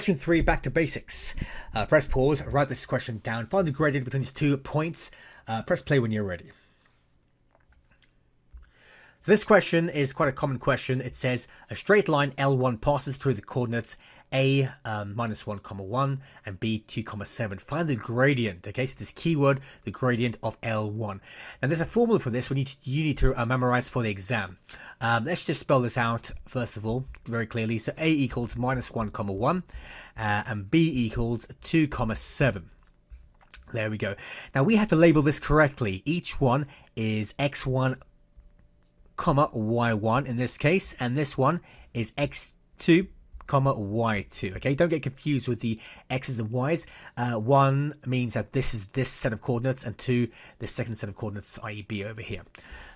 Question 3, back to basics. Press pause, write this question down, find the gradient between these 2 points, press play when you're ready. So this question is quite a common question. It says a straight line L1 passes through the coordinates A minus 1 comma 1 and B 2 comma 7. Find the gradient. Okay, so this keyword, the gradient of L1. Now there's a formula for this you need to memorize for the exam. Let's just spell this out first of all very clearly. So A equals minus 1 comma 1 and B equals 2 comma 7. There we go. Now we have to label this correctly. Each one is x1 comma y1 in this case, and this one is x2 comma y2. Okay, don't get confused with the x's and y's. 1 means that this is this set of coordinates, and 2 this second set of coordinates, i.e. b over here.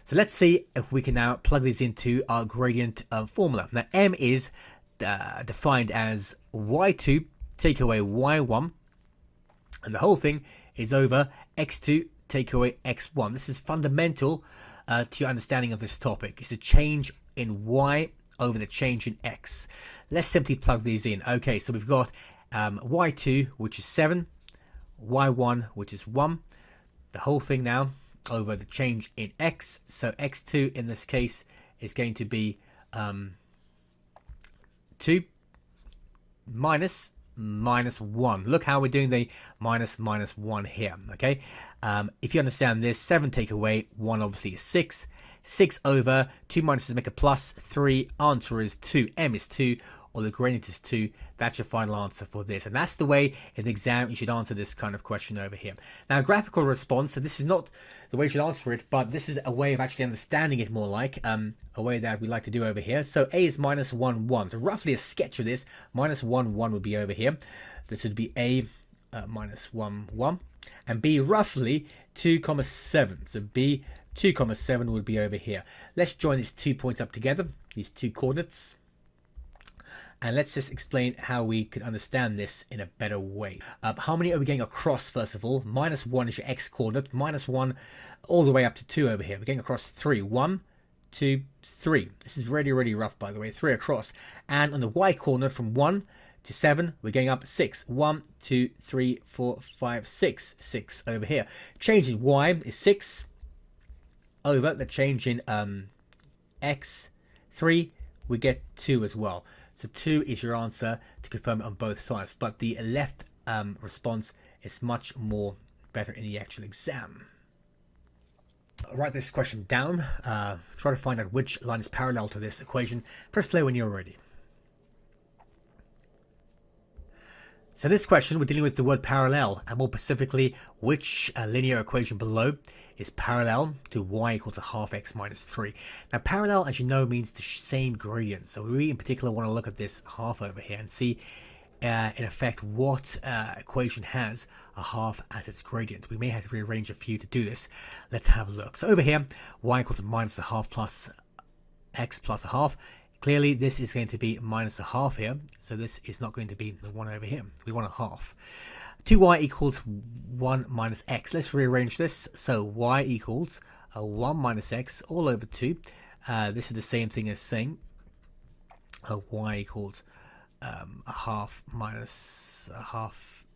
So let's see if we can now plug these into our gradient formula. Now m is defined as y2 take away y1, and the whole thing is over x2 take away x1. This is fundamental to your understanding of this topic. It's the change in y over the change in x. Let's simply plug these in. Okay, so we've got y2, which is 7, y1, which is 1. The whole thing now over the change in x. So x2 in this case is going to be 2 minus 1. Look how we're doing the minus 1 here. Okay, if you understand this, 7 take away 1 obviously is 6. 6 over 2 minuses make a plus 3. Answer is 2. M is 2, or the gradient is 2. That's your final answer for this, and that's the way in the exam you should answer this kind of question over here. Now, graphical response, so this is not the way you should answer it, but this is a way of actually understanding it more like a way that we like to do over here. So A is minus 1 1. So roughly a sketch of this, minus 1 1 would be over here. This would be A minus 1 1, and B roughly 2 comma 7. So B 2 comma 7 would be over here. Let's join these 2 points up together, these 2 coordinates. And let's just explain how we could understand this in a better way. How many are we getting across, first of all? Minus 1 is your x coordinate. Minus 1 all the way up to 2 over here. We're getting across 3. 1, 2, 3. This is really, really rough, by the way. 3 across. And on the y coordinate from 1 to 7, we're getting up 6. 1, 2, 3, 4, 5, 6. 6 over here. Change in y is 6 over the change in x. 3, we get 2 as well. So 2 is your answer to confirm it on both sides. But the left response is much more better in the actual exam. Write this question down. Try to find out which line is parallel to this equation. Press play when you're ready. So this question, we're dealing with the word parallel, and more specifically, which linear equation below is parallel to y equals a half x minus 3. Now parallel, as you know, means the same gradient. So we in particular want to look at this half over here and see in effect what equation has a half as its gradient. We may have to rearrange a few to do this. Let's have a look. So over here, y equals a minus a half plus x plus a half. Clearly this is going to be minus a half here, so this is not going to be the one over here. We want a half. 2y equals 1 minus x. Let's rearrange this. So y equals 1 minus x all over 2. This is the same thing as saying y equals a half minus a half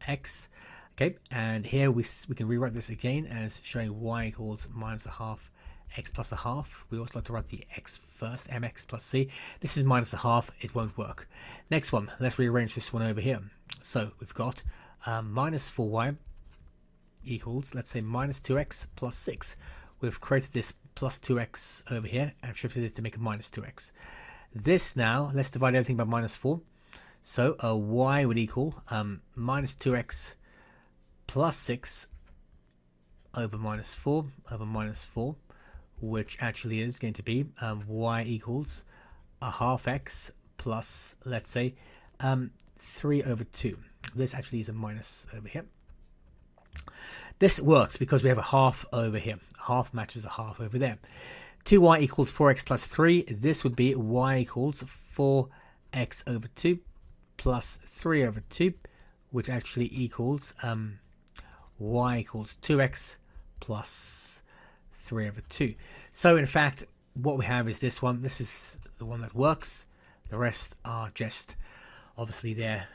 x. Okay, and here we can rewrite this again as showing y equals minus a half x plus a half. We also like to write the x first, mx plus c. This is minus a half, it won't work. Next one, let's rearrange this one over here. So we've got minus 4y equals, let's say, minus 2x plus 6. We've created this plus 2x over here and shifted it to make a minus 2x. This now, let's divide everything by minus 4. So y would equal minus 2x plus 6 over minus 4 over minus 4, which actually is going to be y equals a half x plus, let's say, 3 over 2. This actually is a minus over here. This works because we have a half over here. Half matches a half over there. 2y equals 4x plus 3. This would be y equals 4x over 2 plus 3 over 2, which actually equals y equals 2x plus 3 over 2. So in fact, what we have is this one. This is the one that works. The rest are just obviously there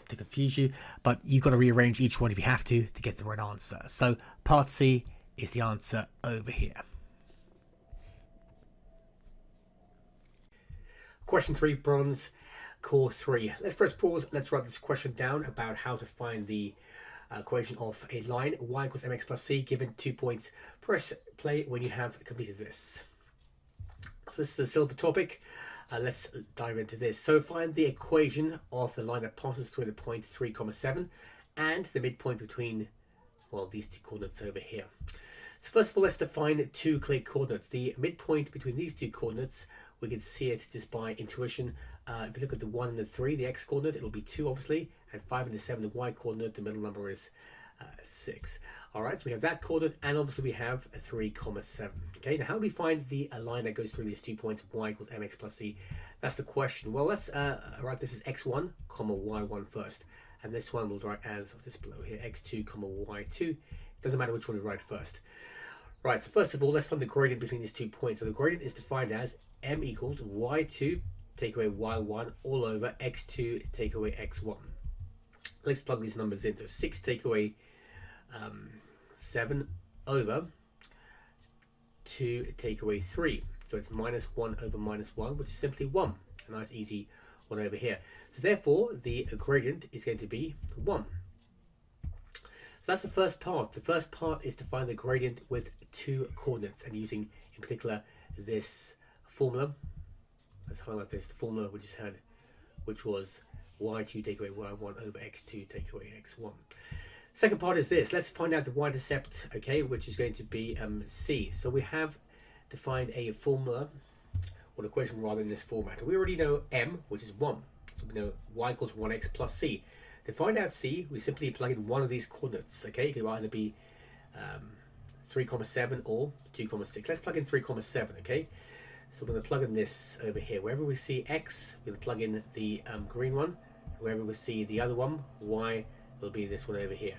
to confuse you, but you've got to rearrange each one if you have to get the right answer. So part C is the answer over here. Question 3, bronze, core 3. Let's press pause. Let's write this question down about how to find the equation of a line y equals mx plus c given 2 points. Press play when you have completed this. So this is a silver topic. Let's dive into this. So find the equation of the line that passes through the point 3, 7 and the midpoint between, well, these two coordinates over here. So first of all, let's define two clear coordinates. The midpoint between these two coordinates, we can see it just by intuition. If you look at the 1 and the 3, the x coordinate, it'll be 2 obviously, and 5 and the 7, the y coordinate, the middle number is 6. Alright, so we have that coordinate, and obviously we have 3, 7. Okay, now how do we find the line that goes through these 2 points, y equals mx plus c? That's the question. Well, let's write this as x1, y1 first. And this one we'll write as, this below here, x2, y2. Doesn't matter which one we write first. Right, so first of all, let's find the gradient between these 2 points. So the gradient is defined as m equals y2 take away y1 all over x2 take away x1. Let's plug these numbers in. So 6 take away 7 over 2 take away 3. So it's minus 1 over minus 1, which is simply 1. A nice easy one over here. So therefore, the gradient is going to be 1. So that's the first part. The first part is to find the gradient with 2 coordinates and using, in particular, this formula. Let's highlight this, the formula we just had, which was y2 take away y1 over x2 take away x1. Second part is this. Let's find out the y-intercept, okay, which is going to be c. So we have defined a formula, or an equation rather, in this format. We already know m, which is 1. So we know y equals 1x plus c. To find out c, we simply plug in one of these coordinates, okay? It could either be 3, 7 or 2, 6. Let's plug in 3, 7, okay? So we're going to plug in this over here. Wherever we see x, we're going to plug in the green one. Wherever we see the other one, y, will be this one over here.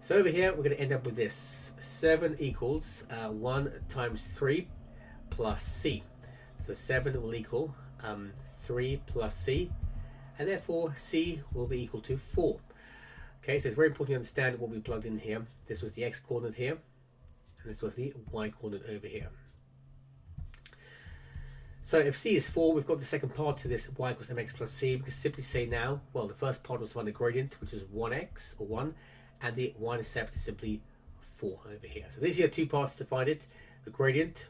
So over here, we're going to end up with this. 7 equals 1 times 3 plus c. So 7 will equal 3 plus c. And therefore, c will be equal to 4. Okay, so it's very important to understand what we plugged in here. This was the x coordinate here, and this was the y coordinate over here. So if c is 4, we've got the second part to this y equals mx plus c. We can simply say now, well, the first part was to find the gradient, which is 1x, or 1, and the y-intercept is simply 4 over here. So these are two parts to find it. The gradient,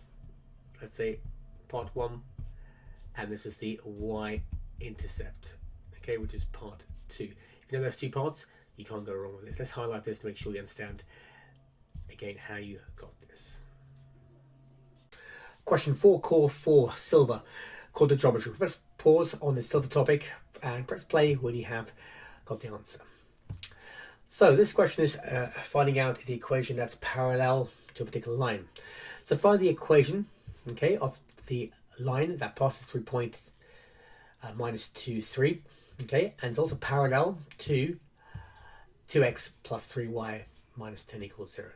let's say part 1, and this is the y-intercept, okay, which is part 2. If you know those two parts, you can't go wrong with this. Let's highlight this to make sure you understand, again, how you got this. Question 4, core 4, silver, called the geometry. Press pause on the silver topic and press play when you have got the answer. So this question is finding out the equation that's parallel to a particular line. So find the equation, okay, of the line that passes through point minus 2, 3, okay, and it's also parallel to 2x plus 3y minus 10 equals 0.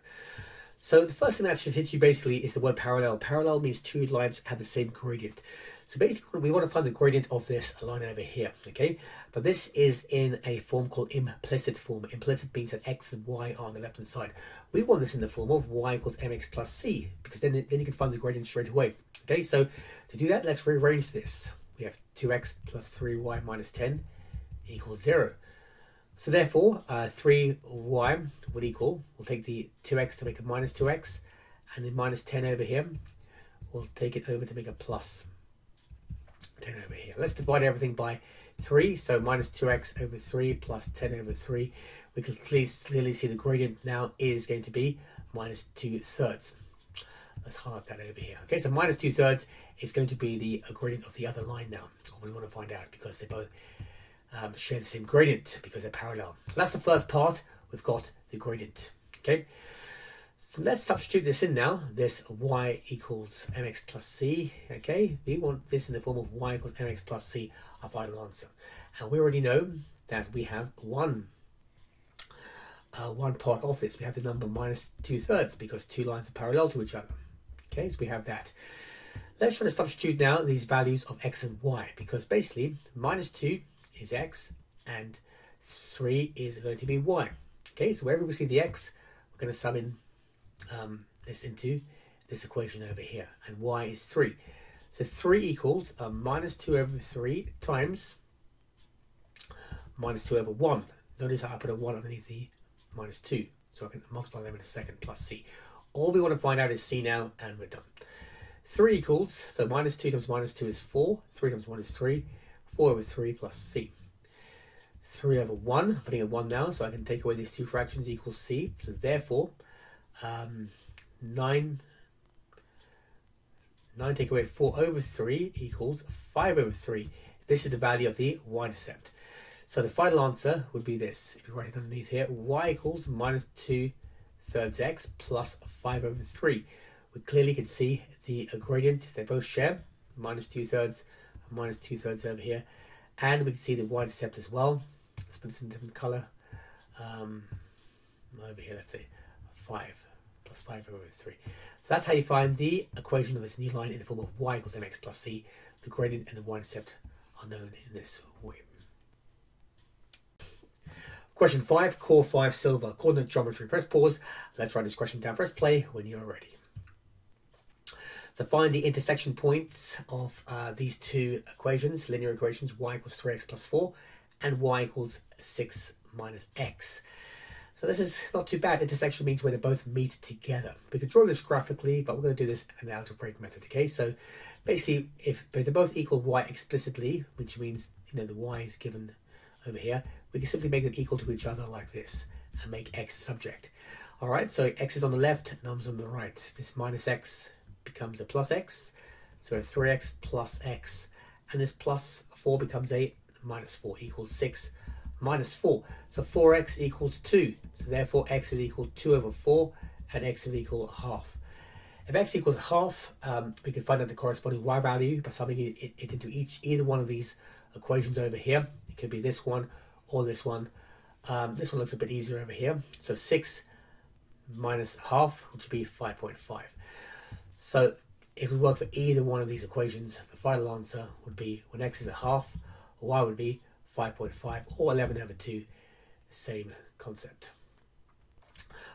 So the first thing that should hit you basically is the word parallel. Parallel means two lines have the same gradient. So basically we want to find the gradient of this line over here, okay? But this is in a form called implicit form. Implicit means that x and y are on the left hand side. We want this in the form of y equals mx plus c, because then you can find the gradient straight away. Okay, so to do that, let's rearrange this. We have 2x plus 3y minus 10 equals 0. So therefore, 3y would equal, we'll take the 2x to make a minus 2x, and the minus 10 over here, we'll take it over to make a plus 10 over here. Let's divide everything by 3, so minus 2x over 3 plus 10 over 3. We can clearly see the gradient now is going to be minus 2/3. Let's highlight that over here. Okay, so minus 2/3 is going to be the gradient of the other line now. We want to find out because they both share the same gradient because they're parallel. So that's the first part. We've got the gradient. Okay, so let's substitute this in now. This y equals mx plus c. Okay, we want this in the form of y equals mx plus c, our final answer. And we already know that we have one part of this. We have the number minus 2/3 because two lines are parallel to each other. Okay, so we have that. Let's try to substitute now these values of x and y, because basically minus 2 is x, and 3 is going to be y. Okay, so wherever we see the x, we're going to sum in this into this equation over here, and y is 3. So 3 equals minus 2 over 3 times minus 2 over 1. Notice how I put a 1 underneath the minus 2, so I can multiply them in a second, plus c. All we want to find out is c now, and we're done. 3 equals, so minus 2 times minus 2 is 4, 3 times 1 is 3, 4 over 3 plus c. 3 over 1, I'm putting a 1 now, so I can take away these two fractions equals c. So therefore, 9 take away 4 over 3 equals 5 over 3. This is the value of the y-intercept. So the final answer would be this. If you write it underneath here, y equals minus 2 thirds x plus 5 over 3. We clearly can see the gradient they both share, minus 2 thirds and minus 2 thirds over here. And we can see the y-intercept as well. Let's put this in a different color. Over here, let's say 5 plus 5 over 3. So that's how you find the equation of this new line in the form of y equals mx plus c. The gradient and the y-intercept are known in this way. Question 5, core 5 silver, coordinate geometry. Press pause. Let's write this question down. Press play when you're ready. So find the intersection points of these two equations, linear equations, y equals 3x plus 4 and y equals 6 minus x. So this is not too bad. Intersection means where they both meet together. We could draw this graphically, but we're going to do this in the algebraic method. Okay, so basically, if they both equal y explicitly, which means the y is given over here, we can simply make them equal to each other like this and make x a subject. All right, so x is on the left, num's on the right. This minus x becomes a plus x, so we have 3x plus x, and this plus 4 becomes a minus 4 equals 6 minus 4. So 4x equals 2. So therefore x would equal 2 over 4 and x would equal half. If x equals half, we can find out the corresponding y value by summing it into either one of these equations over here. It could be this one or this one. This one looks a bit easier over here. So 6 minus half, which would be 5.5. So if we work for either one of these equations, the final answer would be when x is a half, y would be 5.5 or 11 over 2, same concept.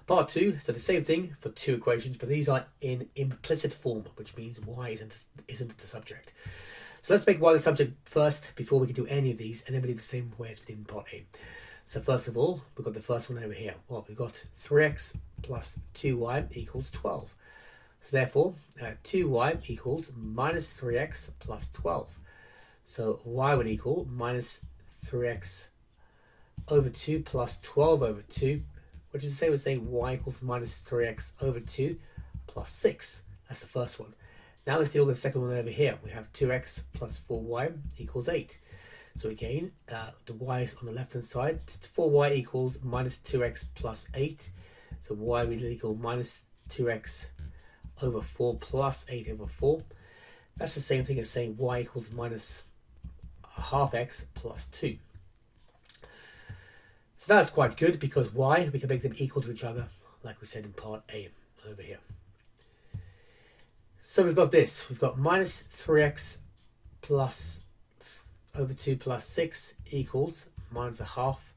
Part 2, so the same thing for two equations, but these are in implicit form, which means y isn't the subject. So let's make y the subject first before we can do any of these, and then we do the same way as we did in part A. So first of all, we've got the first one over here. Well, we've got 3x plus 2y equals 12. So therefore, 2y equals minus 3x plus 12. So y would equal minus 3x over 2 plus 12 over 2, which is the same as saying y equals minus 3x over 2 plus 6. That's the first one. Now let's deal with the second one over here. We have 2x plus 4y equals 8. So again, the y is on the left hand side. 4y equals minus 2x plus 8. So y will equal minus 2x over 4 plus 8 over 4. That's the same thing as saying y equals minus half x plus 2. So that's quite good because y, we can make them equal to each other, like we said in part A over here. So we've got this. We've got minus 3x plus over 2 plus 6 equals minus a half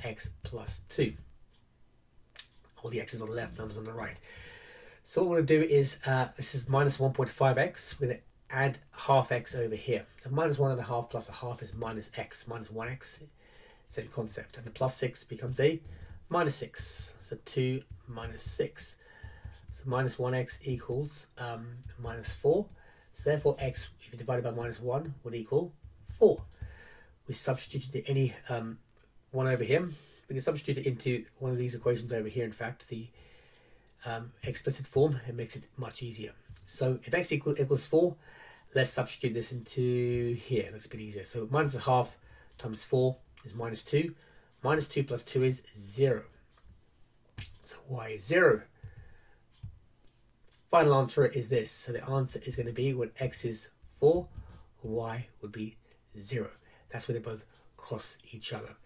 x plus 2. All the x's on the left, numbers on the right. So what we're going to do is, this is minus 1.5x. We're going to add half x over here. So minus 1.5 plus a half is minus x, minus 1x. Same concept. And the plus 6 becomes a minus 6. So 2 minus 6. So minus 1x equals minus 4. So therefore x, if you divide it by minus 1, would equal 4. We substituted any one over here. We can substitute it into one of these equations over here. In fact, the explicit form, it makes it much easier. So if x equals 4, let's substitute this into here. It looks a bit easier. So minus a half times 4 is minus 2. Minus 2 plus 2 is 0. So y is 0. Final answer is this. So the answer is going to be when x is 4, y would be 0. That's where they both cross each other.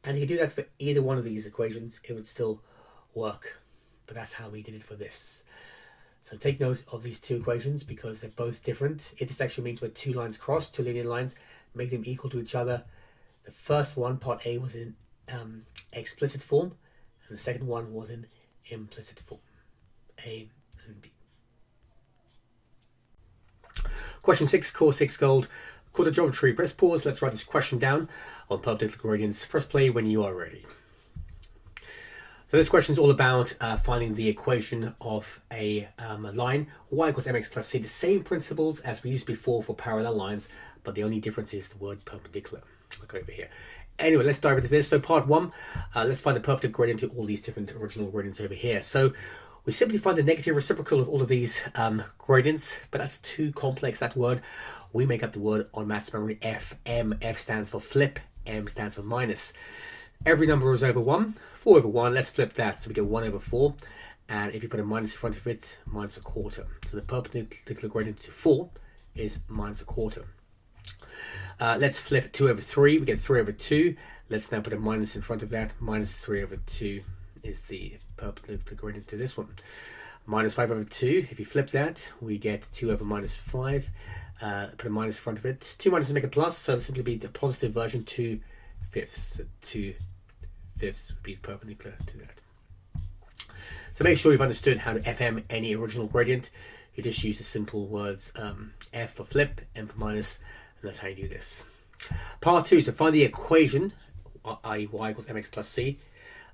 And you can do that for either one of these equations. It would still work. But that's how we did it for this. So take note of these two equations because they're both different. Intersection means where two lines cross, two linear lines, make them equal to each other. The first one, part A, was in explicit form, and the second one was in implicit form, A and B. Question 6, Core 6 Gold, Quarter Geometry. Press pause, let's write this question down on perpendicular gradients. Press play when you are ready. So this question is all about finding the equation of a line, y equals mx plus c. The same principles as we used before for parallel lines, but the only difference is the word perpendicular. Look over here. Anyway, let's dive into this. So part 1, let's find the perpendicular gradient to all these different original gradients over here. So we simply find the negative reciprocal of all of these gradients, but that's too complex, that word. We make up the word on maths memory, FM. F stands for flip, M stands for minus. Every number is over 1, 4 over 1, let's flip that. So we get 1 over 4, and if you put a minus in front of it, minus a quarter. So the perpendicular gradient to 4 is minus a quarter. Let's flip 2 over 3, we get 3 over 2. Let's now put a minus in front of that. Minus 3 over 2 is the perpendicular gradient to this one. Minus 5 over 2, if you flip that, we get 2 over minus 5. Put a minus in front of it. 2 minuses make a plus, so it'll simply be the positive version, 2 fifths. So 2 fifths would be perpendicular to that. So make sure you've understood how to FM any original gradient. You just use the simple words F for flip, M for minus, and that's how you do this. Part 2, so find the equation, i.e. y equals mx plus c,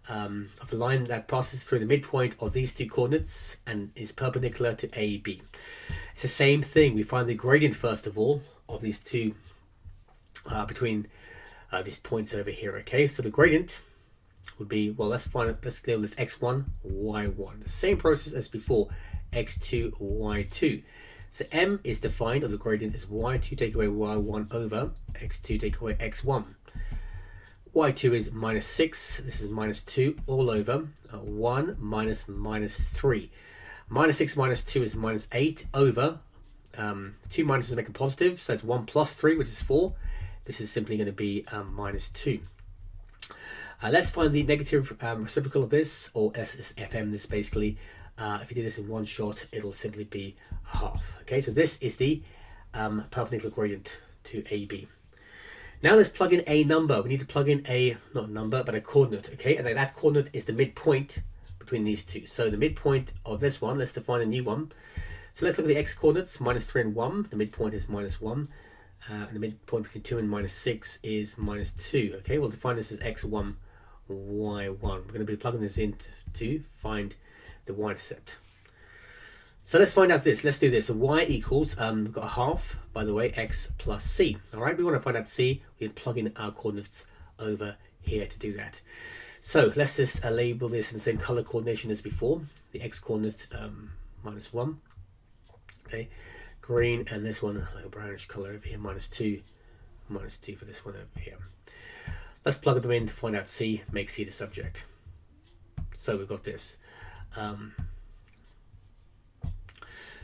of the line that passes through the midpoint of these two coordinates and is perpendicular to AB. It's the same thing. We find the gradient first of all of these two between these points over here. Okay, so the gradient would be, well, let's label this x1, y1. The same process as before, x2, y2. So m is defined, or the gradient is y2 take away y1 over x2 take away x1. y2 is minus 6, this is minus 2, all over 1 minus minus 3. Minus 6 minus 2 is minus 8 over 2 minuses make a positive, so it's 1 plus 3, which is 4. This is simply going to be minus 2. Let's find the negative reciprocal of this, or FM this basically. If you do this in one shot, it'll simply be a half. Okay, so this is the perpendicular gradient to AB. Now let's plug in a number. We need to plug in not a number, but a coordinate. Okay, and that coordinate is the midpoint between these two. So the midpoint of this one, let's define a new one. So let's look at the x coordinates, minus 3 and 1. The midpoint is minus 1. And the midpoint between 2 and minus 6 is minus 2. Okay, we'll define this as x1, y1. We're going to be plugging this in to find the y-intercept. So let's find out this. Let's do this. So y equals, we've got a half, by the way, x plus c. All right, we want to find out c. We can plug in our coordinates over here to do that. So let's just label this in the same color coordination as before. The x coordinate, minus 1. Okay, green, and this one, like a brownish color over here, minus 2 for this one over here. Let's plug them in to find out c, make c the subject. So we've got this.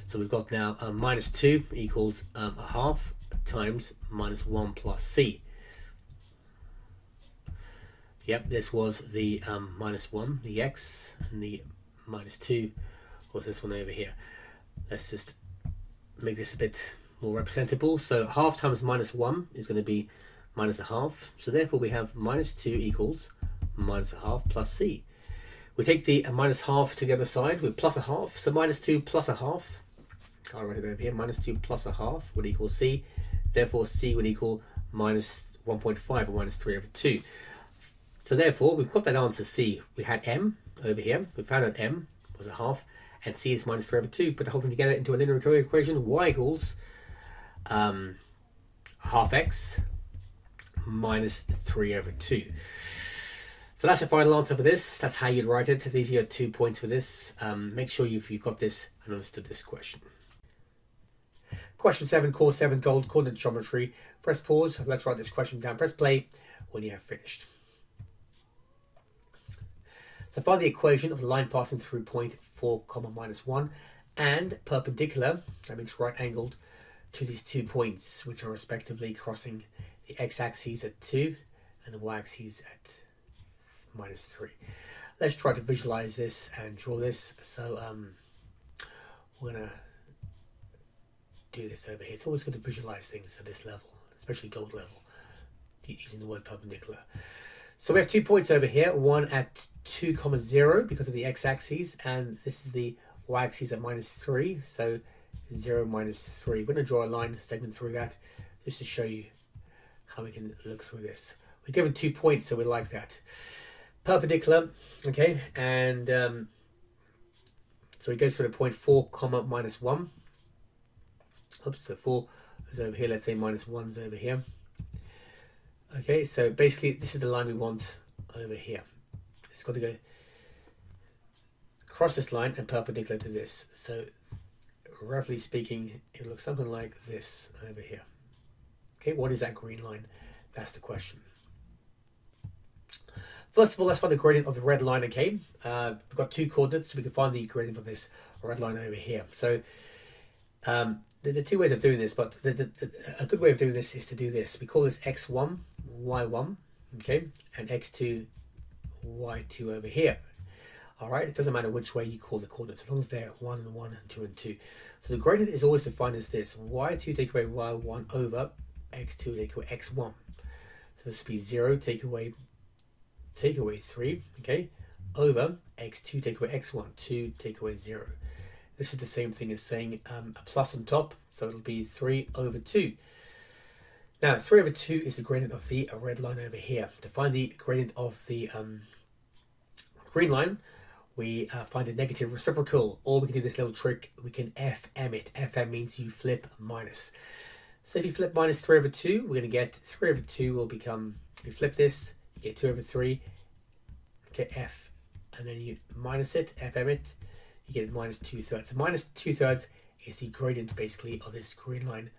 So we've got now minus 2 equals a half times minus 1 plus c. Yep, this was the minus 1, the x, and the minus 2 was this one over here. Let's just make this a bit more representable. So half times minus 1 is going to be minus a half. So therefore we have minus 2 equals minus a half plus c. We take the minus half to the other side with plus a half. So minus 2 plus a half. I'll write it over here. Minus 2 plus a half would equal c. Therefore c would equal minus 1.5 or minus 3 over 2. So therefore we've got that answer c. We had m over here. We found out m was a half. And c is minus 3 over 2. Put the whole thing together into a linear equation. Y equals half x minus 3 over 2. So that's the final answer for this. That's how you'd write it. These are your 2 points for this. Make sure you've got this and understood this question. Question 7, Core 7 Gold, Coordinate Geometry. Press pause. Let's write this question down. Press play when you have finished. So find the equation of the line passing through point 4, minus 1 and perpendicular, that means right angled, to these 2 points, which are respectively crossing the x-axis at 2 and the y-axis at minus 3. Let's try to visualize this and draw this. So we're going to do this over here. It's always good to visualize things at this level, especially gold level. using the word perpendicular. So we have 2 points over here, one at 2, 0 because of the x-axis, and this is the y-axis at -3, so 0, -3. We're going to draw a line segment through that just to show you how we can look through this. We're given 2 points, so we like that. Perpendicular, okay, and so it goes through the point 4, -1. Oops, so 4 is over here, let's say -1's over here. Okay, so basically this is the line we want over here. It's got to go across this line and perpendicular to this. So roughly speaking, it looks something like this over here. Okay, what is that green line? That's the question. First of all, let's find the gradient of the red line, okay? We've got 2 coordinates, so we can find the gradient of this red line over here. So there are 2 ways of doing this, but a good way of doing this is to do this. We call this x1, y1, okay? And x2, y2 over here. All right, it doesn't matter which way you call the coordinates, as long as they're 1 and 1 and 2 and 2. So the gradient is always defined as this: y2 take away y1 over x2 take away x1. So this would be 0 take away 3, okay, over x2 take away x1, 2 take away 0. This is the same thing as saying a plus on top, so it'll be 3 over 2. Now 3 over 2 is the gradient of the red line over here. To find the gradient of the green line, we find a negative reciprocal, or we can do this little trick. We can FM it. FM means you flip minus. So if you flip minus 3 over 2, we're going to get 3 over 2 will become, if you flip this, you get 2 over 3, okay, F, and then you minus it, FM it, you get minus 2/3. So minus 2/3 is the gradient basically of this green line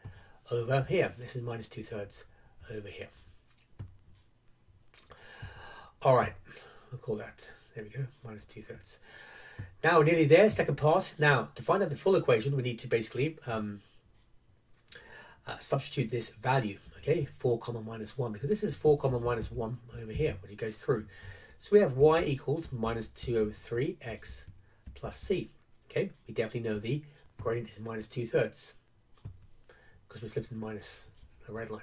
over here. This is minus 2/3 over here. All right, we'll call that, there we go, minus 2/3. Now we're nearly there, second part. Now to find out the full equation, we need to basically substitute this value, okay, 4, -1, because this is 4, -1 over here, which it goes through. So we have y equals minus 2 over 3 x plus c. Okay, we definitely know the gradient is minus 2/3 because we flipped in minus the red line.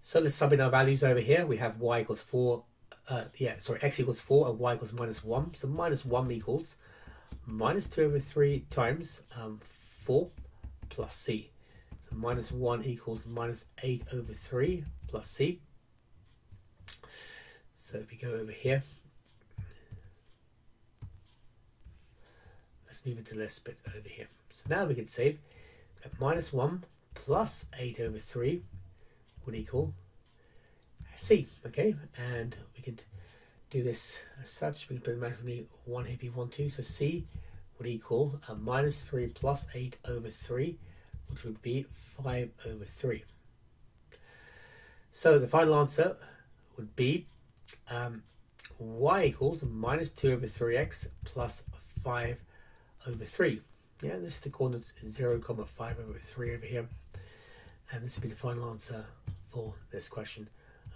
So let's sub in our values over here. We have y equals 4, x equals 4 and y equals -1. So -1 equals minus 2 over 3 times 4 plus c. So -1 equals minus 8 over 3 plus c. So if we go over here, let's move it to this bit over here. So now we can say that -1 plus 8 over 3 would equal c, okay? And we can do this as such. We can put mathematically 1 here if you want to. So c would equal -3 plus 8 over 3, which would be 5 over 3. So the final answer would be y equals minus 2 over 3x plus 5 over 3. Yeah, this is the coordinate 0, 5 over 3 over here. And this would be the final answer for this question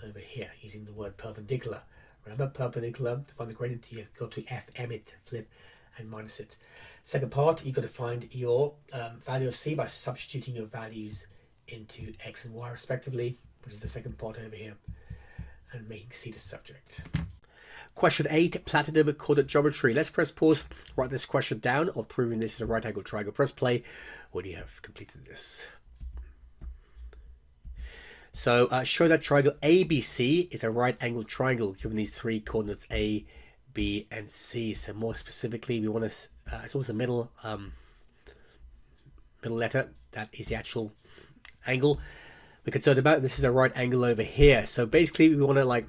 over here, using the word perpendicular. Remember, perpendicular, to find the gradient, you've got to FM it, flip, and minus it. Second part, you've got to find your value of c by substituting your values into x and y respectively, which is the second part over here, and making c the subject. Question 8, platinum coordinate geometry. Let's press pause, write this question down, or proving this is a right angle triangle. Press play when you have completed this. So show that triangle ABC is a right angle triangle given these 3 coordinates A, B, and C. So more specifically, we want to, it's always the middle letter, that is the actual angle we're concerned about. This is a right angle over here. So basically we want to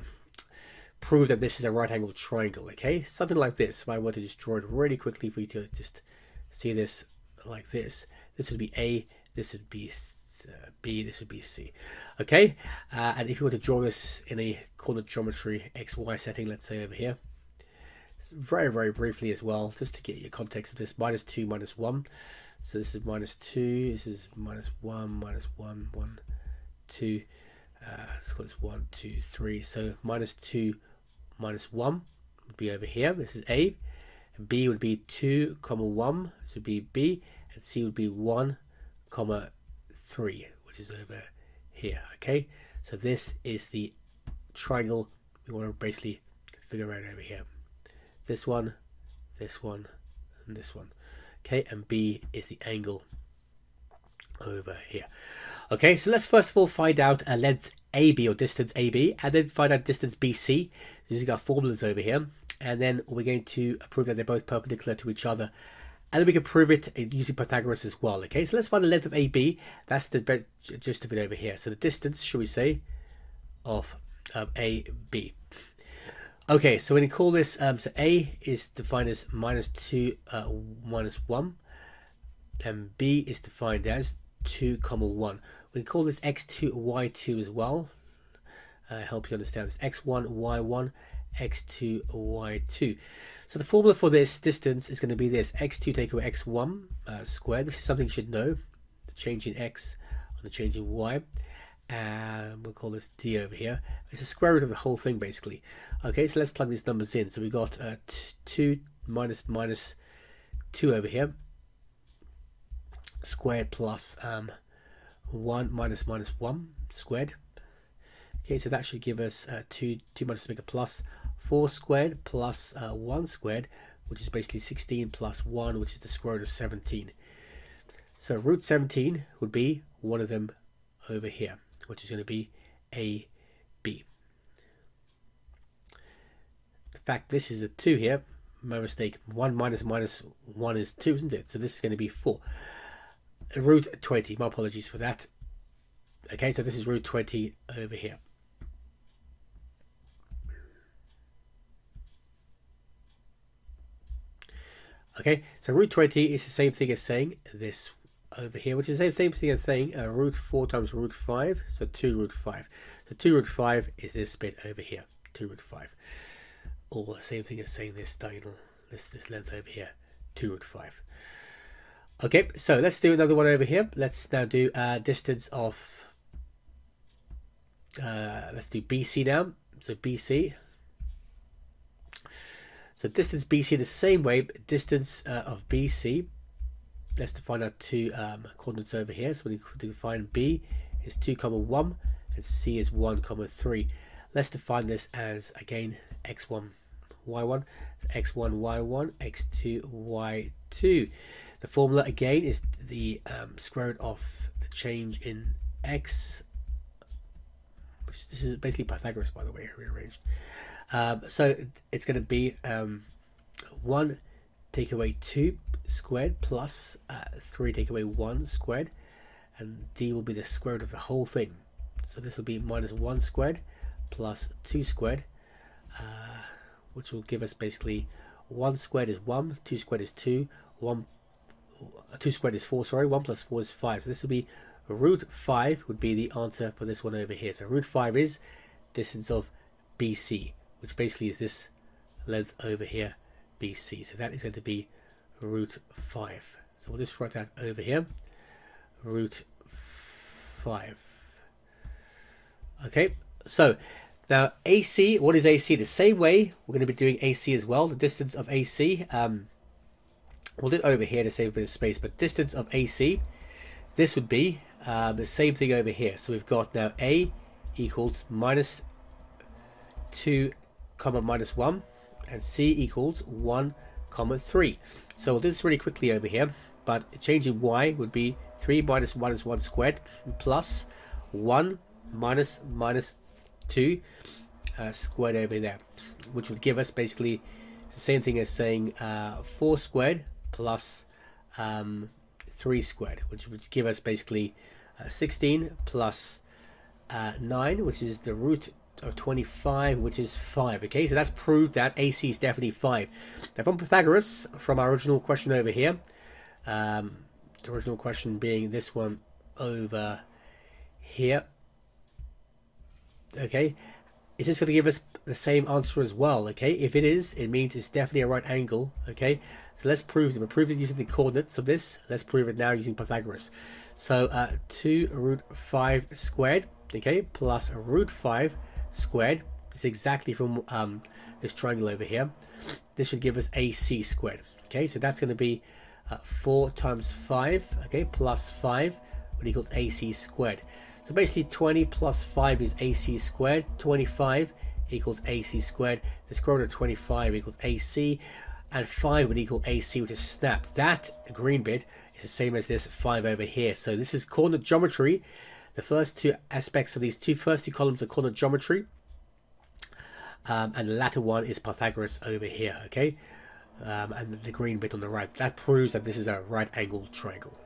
prove that this is a right angle triangle, okay? Something like this. If I were to just draw it really quickly for you to just see this like this. This would be A, this would be B, this would be C. Okay, and if you were to draw this in a coordinate geometry XY setting, let's say over here, very, very briefly as well, just to get your context of this, -2, -1. So this is -2, this is -1, -1, 1, 2, let's call this 1, 2, 3. So -2, -1 would be over here. This is A. And B would be 2, 1. This would be B. And C would be 1, 3, which is over here. Okay, So this is the triangle we want to basically figure out over here. This one, and this one. Okay, and B is the angle over here. Okay, so let's first of all find out a length AB or distance AB, and then find out distance BC using our formulas over here. And then we're going to prove that they're both perpendicular to each other. And then we can prove it using Pythagoras as well. Okay, so let's find the length of AB. That's the gist of it over here. So the distance, should we say, of AB. Okay, so we can call this, so A is defined as -2 minus 1. And B is defined as 2, 1. We can call this x2, y2 as well. Help you understand this. x1, y1, x2, y2. So the formula for this distance is going to be this: x2 take away x1 squared. This is something you should know. The change in x on the change in y. And we'll call this d over here. It's the square root of the whole thing, basically. Okay, so let's plug these numbers in. So we got 2 minus 2 over here, squared plus 1 minus 1 squared. Okay, so that should give us 2 minus to make a plus, 4 squared plus 1 squared, which is basically 16 plus 1, which is the square root of 17. So root 17 would be one of them over here, which is going to be AB. In fact, this is a 2 here. My mistake. 1 minus 1 is 2, isn't it? So this is going to be 4. Root 20. My apologies for that. Okay, so this is root 20 over here. Okay, so root 20 is the same thing as saying this over here, which is the same thing as saying root 4 times root 5, so 2 root 5. So 2 root 5 is this bit over here, 2 root 5. Or the same thing as saying this diagonal, this length over here, 2 root 5. Okay, so let's do another one over here. Let's now do distance of, let's do BC now. So BC. So distance BC the same way, distance of BC. Let's define our two coordinates over here. So we define B is 2, 1 and C is 1, 3. Let's define this as, again, x1, y1, x1, y1, x2, y2. The formula again is the square root of the change in x, which this is basically Pythagoras, by the way, rearranged. So it's going to be 1 take away 2 squared plus 3 take away 1 squared, and d will be the square root of the whole thing. So this will be minus 1 squared plus 2 squared, which will give us basically 1 squared is 1, 2 squared is 2, 2 squared is 4, sorry, 1 plus 4 is 5. So this will be root 5 would be the answer for this one over here. So root 5 is distance of BC, which basically is this length over here, BC. So that is going to be root 5. So we'll just write that over here, root 5. Okay, so now AC, what is AC? The same way we're going to be doing AC as well. The distance of AC, we'll do it over here to save a bit of space, but distance of AC, this would be the same thing over here. So we've got now A equals minus 2, minus 1, and C equals 1, 3. So we'll do this really quickly over here, but changing Y would be 3 minus 1 squared plus 1 minus 2 squared over there, which would give us basically the same thing as saying 4 squared plus 3 squared, which would give us basically 16 plus 9, which is the root of 25, which is 5. Okay, so that's proved that AC is definitely 5. Now from Pythagoras, from our original question over here, the original question being this one over here, okay, is this going to give us the same answer as well? Okay, if it is, it means it's definitely a right angle. Okay, so let's prove it. We'll prove it using the coordinates of this. Let's prove it now using Pythagoras. So 2 root 5 squared, okay, plus root 5 squared is exactly from this triangle over here. This should give us AC squared. Okay, so that's going to be 4 times 5, okay, plus 5 would equal AC squared. So basically 20 plus 5 is AC squared. 25 equals AC squared. The square root of 25 equals AC. And 5 would equal AC, which is snap. That green bit is the same as this 5 over here. So this is coordinate geometry. The first two aspects of these first two columns are coordinate geometry. And the latter one is Pythagoras over here, okay? And the green bit on the right. That proves that this is a right angled triangle.